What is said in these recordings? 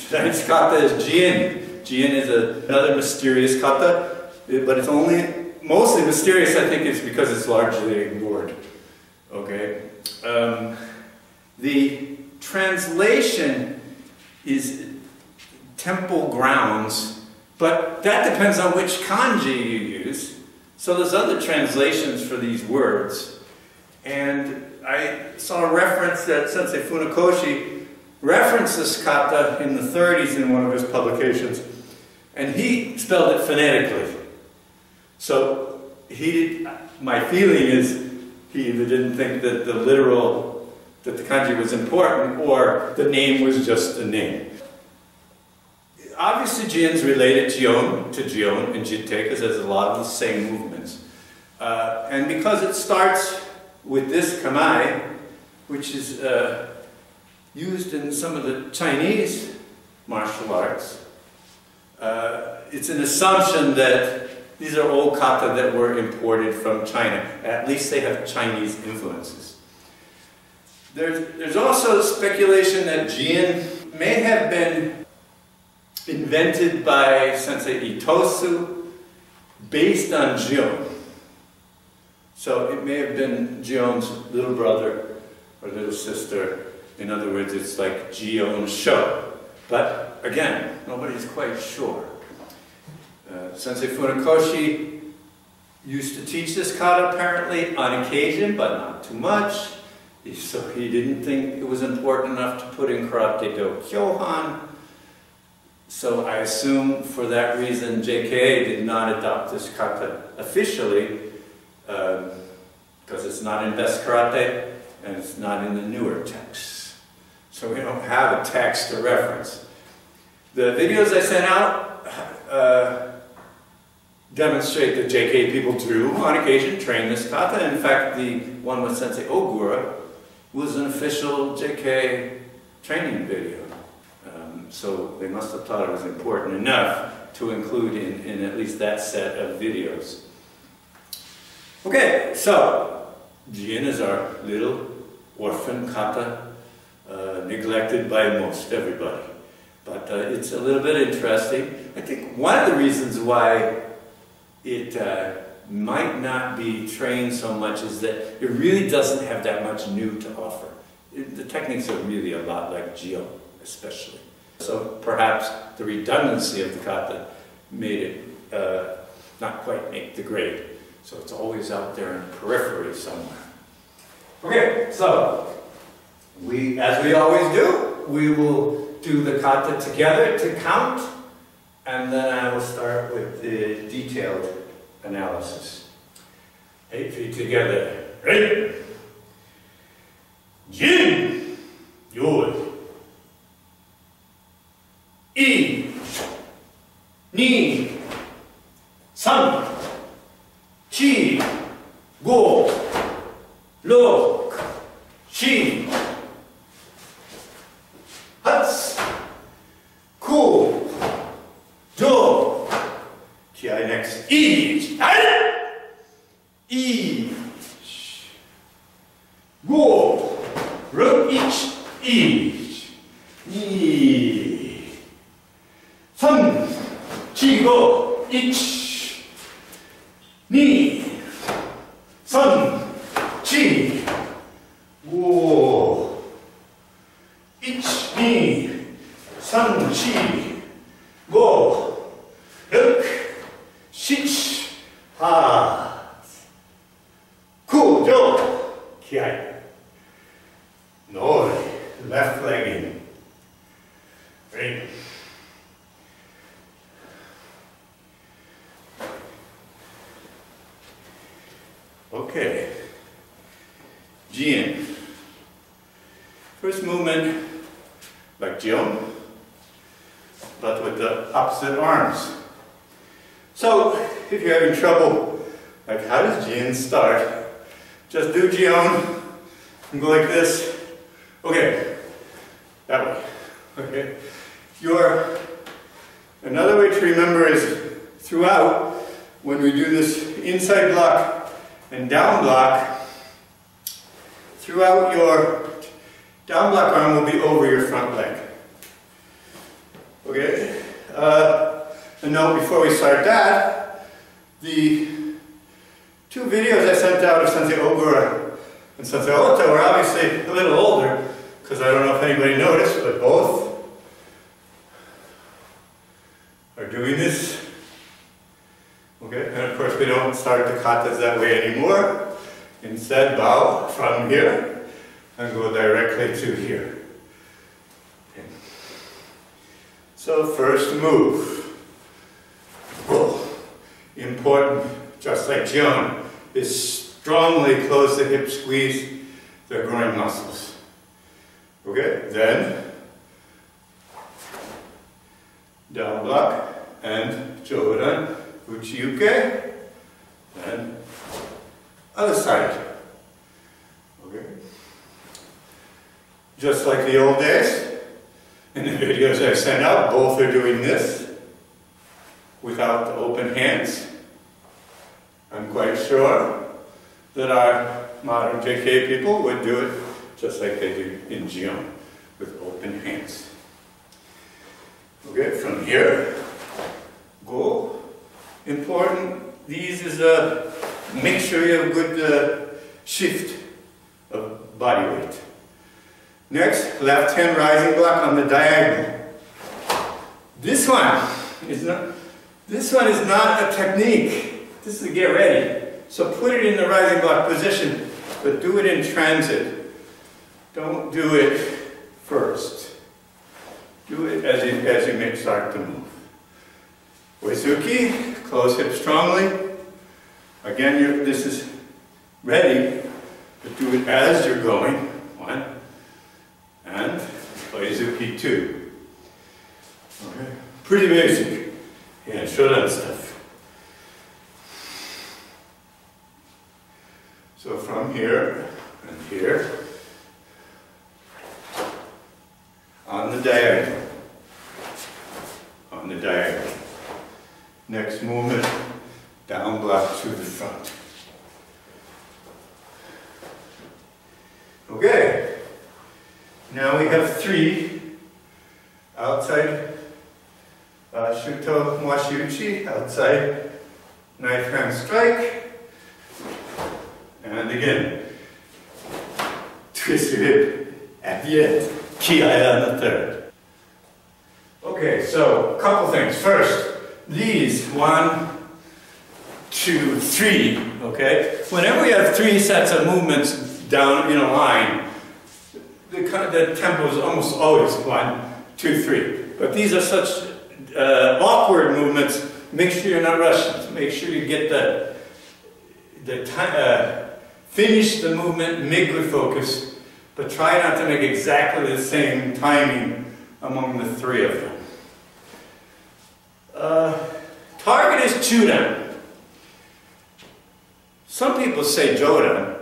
Tonight's kata is Jin. Jin is another mysterious kata, but it's mostly mysterious, I think, is because it's largely ignored. Okay? The translation is temple grounds, but that depends on which kanji you use. So there's other translations for these words. And I saw a reference that Sensei Funakoshi referenced this kata in the 30s in one of his publications, and he spelled it phonetically. So my feeling is he either didn't think that that the kanji was important, or the name was just a name. Obviously, Jin's related to Jion and Jite, because there's a lot of the same movements. And because it starts with this kamai, which is used in some of the Chinese martial arts, it's an assumption that these are old kata that were imported from China. At least they have Chinese influences. There's also speculation that Jin may have been invented by Sensei Itosu based on Jion. So it may have been Jion's little brother or little sister. In other words, it's like Jion Sho. But again, nobody's quite sure. Sensei Funakoshi used to teach this kata apparently on occasion, but not too much. So he didn't think it was important enough to put in Karate Do Kyohan. So I assume for that reason JKA did not adopt this kata officially, because it's not in Best Karate and it's not in the newer texts. So we don't have a text to reference. The videos I sent out demonstrate that JK people do, on occasion, train this kata. In fact, the one with Sensei Ogura was an official JK training video. So they must have thought it was important enough to include in at least that set of videos. Okay, so Jin is our little orphan kata, neglected by most everybody. But it's a little bit interesting. I think one of the reasons why it might not be trained so much is that it really doesn't have that much new to offer. The techniques are really a lot like Jion, especially. So perhaps the redundancy of the kata made it not quite make the grade. So it's always out there in the periphery somewhere. Okay, so as we always do, we will do the kata together to count, and then I will start with the detailed analysis. 8 feet together. Ready? Jin, Yod. 1, 2, 3, 4, 5, 6, 7, 8, 9, 10. Ki next. 1, 1, 5, 6, 1, 2, 3, 4, 5, 1, 2, 3, 4, 5, 1, 2, 3, 4, 5, 6, 8, 9, 10. Ki. Nori. Left leg in. Ready. Okay. Jin. First movement like Jion, but with the opposite arms. So if you're having trouble, like how does Jin start? Just do Jion and go like this. Okay, that way. Okay. Another way to remember is throughout, when we do this inside block and down block, throughout your down block arm will be over your front leg. Okay? A note before we start that, the two videos I sent out of Sensei Ogura and Sensei Ota were obviously a little older, because I don't know if anybody noticed, but both are doing this. Okay, and of course we don't start the katas that way anymore. Instead, bow from here and go directly to here. Okay. So first move. Oh, important, just like Jion, is strongly close the hip, squeeze the groin muscles. Okay, then down block and Jodan, Uchi-uke, and other side. Okay. Just like the old days, in the videos I sent out, both are doing this without the open hands. I'm quite sure that our modern JK people would do it just like they do in Jion, with open hands. Okay, from here, go. Important, these is a make sure you have a good shift of body weight. Next, left hand rising block on the diagonal. This one is not a technique. This is a get ready. So put it in the rising block position, but do it in transit. Don't do it first. Do it as you may start to move. Uesuki, close hips strongly. Again, this is ready, but do it as you're going. 1, and Uesuki 2. Okay. Pretty basic. Yeah, Shodan stuff. So from here and here, on the diagonal. On the diagonal. Next movement, down block to the front. Okay, now we have 3 outside Shuto Mwashiuchi, outside knife hand strike, and again, twist your hip at the end, Kiai on the third. Okay, so a couple things. First, these 1, 2, 3, okay? Whenever we have 3 sets of movements down in a line, the tempo is almost always 1, 2, 3. But these are such awkward movements. Make sure you're not rushing. Make sure you get finish the movement, make good focus, but try not to make exactly the same timing among the 3 of them. Target is Chudan. Some people say Jodan,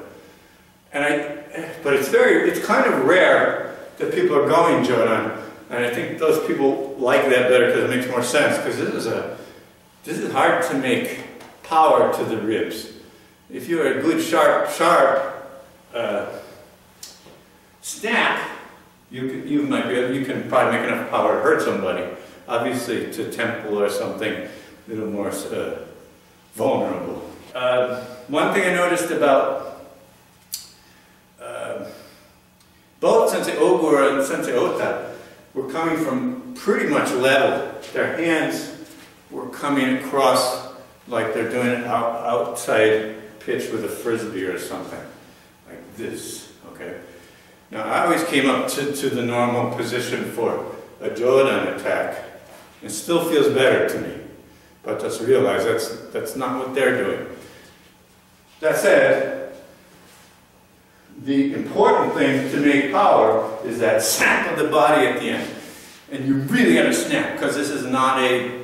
but it's kind of rare that people are going Jodan, and I think those people like that better because it makes more sense. Because this is hard to make power to the ribs. If you're a good sharp snap, you can probably make enough power to hurt somebody. Obviously, to temple or something a little more vulnerable. One thing I noticed about both Sensei Ogura and Sensei Ota were coming from pretty much level. Their hands were coming across like they're doing an outside pitch with a frisbee or something, like this. Okay. Now I always came up to the normal position for a Jodan attack. It still feels better to me, but just realize that's not what they're doing. That said, the important thing to make power is that snap of the body at the end. And you really got to snap, because this is not a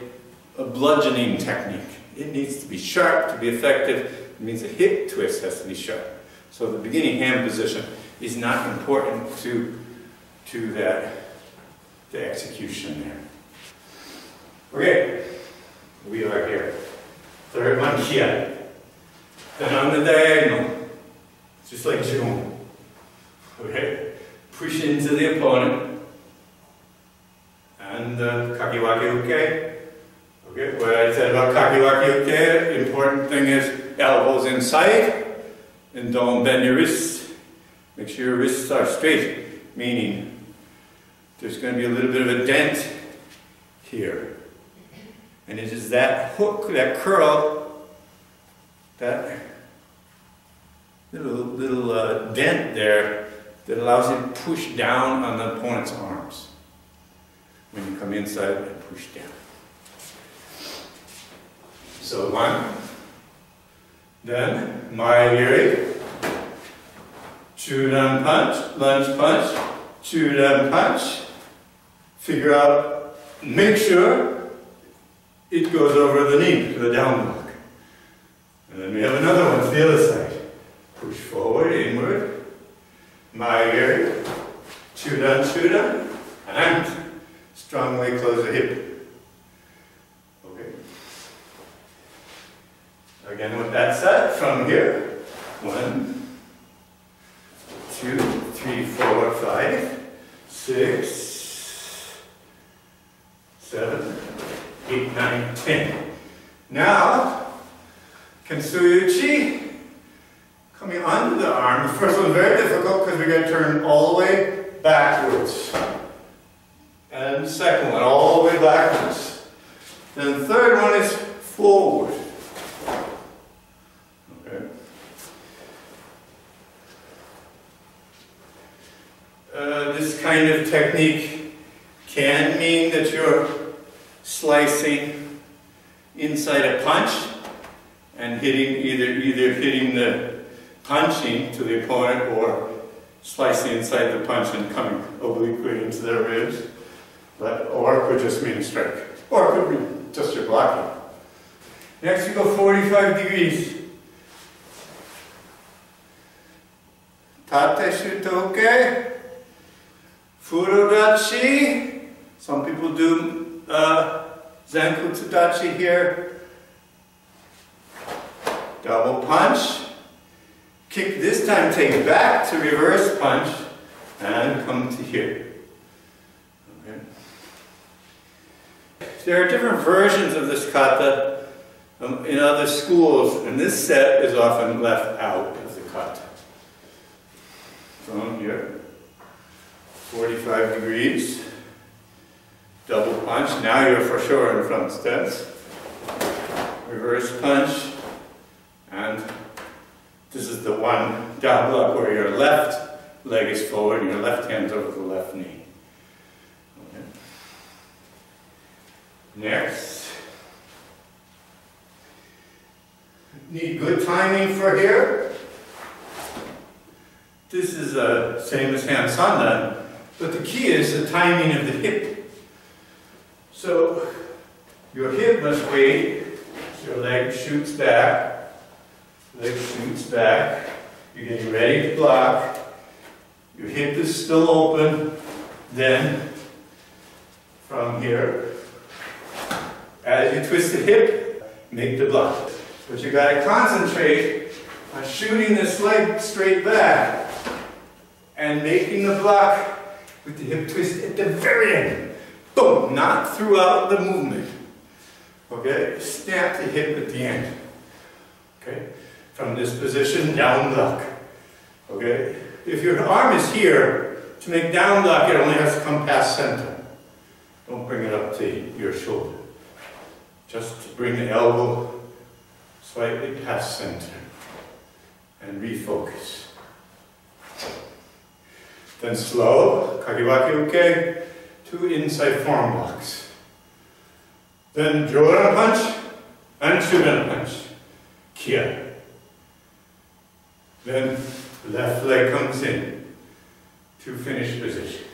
bludgeoning technique. It needs to be sharp to be effective. It means a hip twist has to be sharp. So the beginning hand position is not important to the execution there. Okay, we are here. Third one, Kiai. Then on the diagonal, just like Jion. Okay, push into the opponent, and and kakiwaki uke. Okay, what I said about kakiwaki uke, important thing is elbows inside, and don't bend your wrists. Make sure your wrists are straight, meaning there's going to be a little bit of a dent here. And it is that hook, that curl, that little dent there that allows you to push down on the opponent's arms when you come inside and push down. So one, then Maegiri, Chudan punch, lunge punch, Chudan punch. Figure out, make sure it goes over the knee to the down block. And then we have another one to the other side. Push forward, inward, Maegiri, Chudan, Chudan, and strongly close the hip. Okay. Again with that set from here. 1, 2, 3, 4, 5, 6, 7, 8, 9, 10. Now, Kensui-uchi, coming under the arm. The first one's very difficult because we're going to turn all the way backwards. And the second one, all the way backwards. Then the third one is forward. Okay. This kind of technique can mean that you're slicing inside a punch and hitting either hitting the punching to the opponent or slicing inside the punch and coming obliquely into their ribs. Or it could just mean a strike. Or it could be just your blocking. Next you go 45 degrees. Tate shutoke. Furodachi. Some people do Zenkutsudachi here. Double punch. Kick this time, take back to reverse punch and come to here. Okay. There are different versions of this kata in other schools, and this set is often left out of the kata. From here, 45 degrees, double punch. Now you're for sure in front stance. Reverse punch, and this is the one down block where your left leg is forward and your left hand's over the left knee. Okay. Next. Need good timing for here. This is the same as hand sandan, but the key is the timing of the hip. So your hip must wait, so your leg shoots back. Leg shoots back, you're getting ready to block, your hip is still open, then from here, as you twist the hip, make the block. But you got to concentrate on shooting this leg straight back and making the block with the hip twist at the very end. Boom, not throughout the movement. Okay, snap the hip at the end. Okay. From this position, down block. Okay? If your arm is here, to make down block, it only has to come past center. Don't bring it up to your shoulder. Just bring the elbow slightly past center and refocus. Then slow, kakiwaki uke, 2 inside forearm blocks. Then Jodan punch and Chudan punch. Kia. Then left leg comes in to finish position.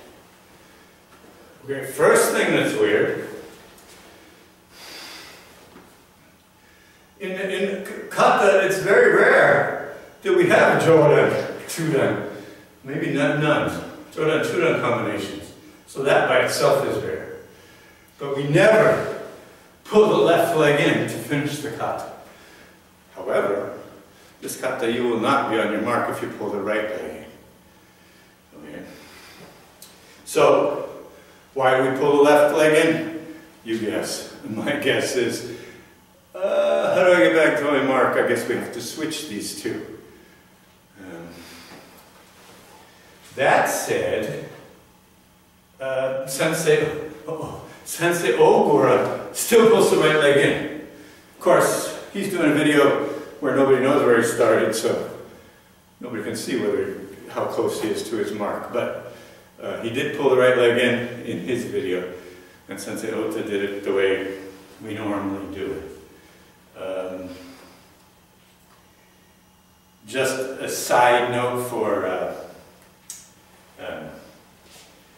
Okay, first thing that's weird, in kata it's very rare that we have Jodan, Chudan, maybe none, Jodan, Chudan combinations. So that by itself is rare. But we never pull the left leg in to finish the kata. However, this kata, you will not be on your mark if you pull the right leg in. Okay. So, Why do we pull the left leg in? You guess. My guess is, how do I get back to my mark? I guess we have to switch these two. That said, Sensei Ogura still pulls the right leg in. Of course, he's doing a video where nobody knows where he started, so nobody can see how close he is to his mark. But he did pull the right leg in his video, and Sensei Ota did it the way we normally do it. Just a side note for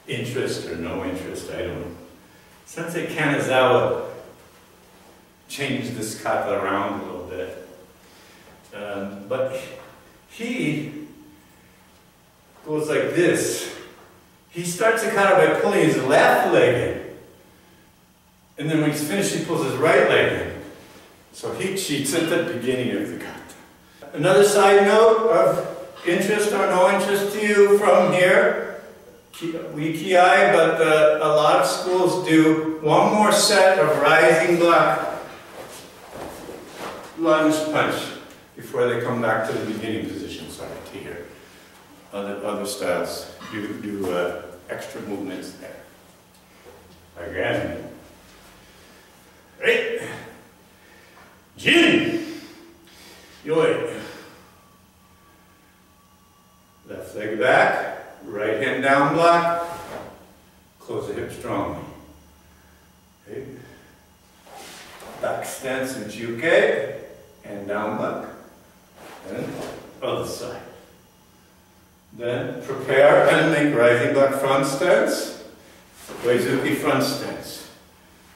interest or no interest, I don't know. Sensei Kanazawa changed this kata around a little bit. But he goes like this. He starts the kata by pulling his left leg in. And then when he's finished, he pulls his right leg in. So he cheats at the beginning of the kata. Another side note of interest or no interest to you from here. We ki, but a lot of schools do one more set of rising block lunge punch before they come back to the beginning position. Sorry to hear. Other styles do extra movements there. Again. Right. Jin. Yoi. Left leg back. Right hand down block, close the hip strongly. Okay. Back stance and juke, and down block. And other side. Then prepare and make rising block front stance, Uezuki front stance.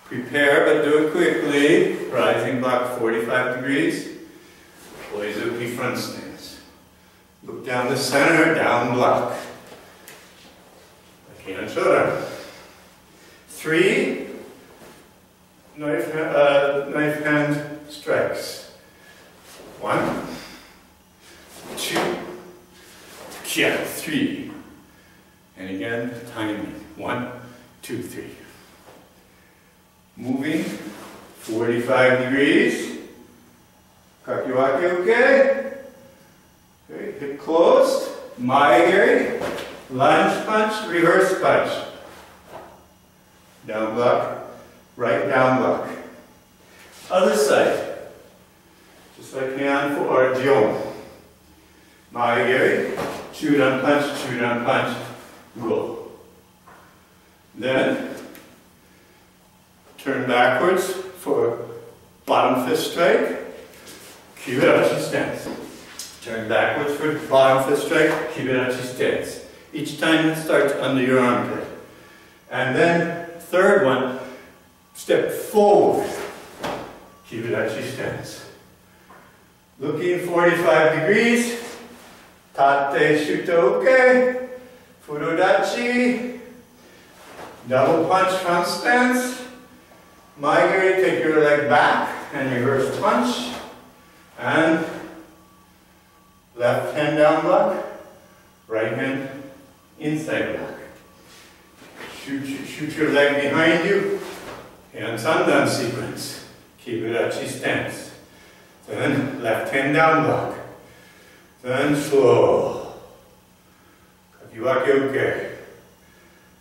Prepare but do it quickly, rising block 45 degrees, Uezuki front stance. Look down the center, down block. And shoulder. 3 knife hand strikes. 1, 2, kia, 3. And again, timing. 1, 2, 3. Moving 45 degrees. Kakiwake, okay. Okay, hip closed. Maegiri. Lunge punch, reverse punch. Down block, right down block. Other side. Just like Nyan or Jion. Maegiri, chudan punch, go. Then, turn backwards for bottom fist strike, Kiberachi stance. Turn backwards for bottom fist strike, Kiberachi stance. Each time it starts under your armpit. And then, third one, step forward. Kiberachi stance. Looking 45 degrees. Tate shutoke. Furudachi. Double punch front stance. Maegiri, take your leg back and reverse punch. And left hand down block. Right hand inside block. Shoot your leg behind you. And sandan sequence. Kiberachi stance. Then left hand down block. Then slow. Kakiwake uke.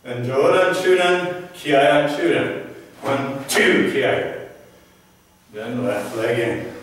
Then jodan chudan, kiai chudan. 1, 2 kiai. Then left leg in.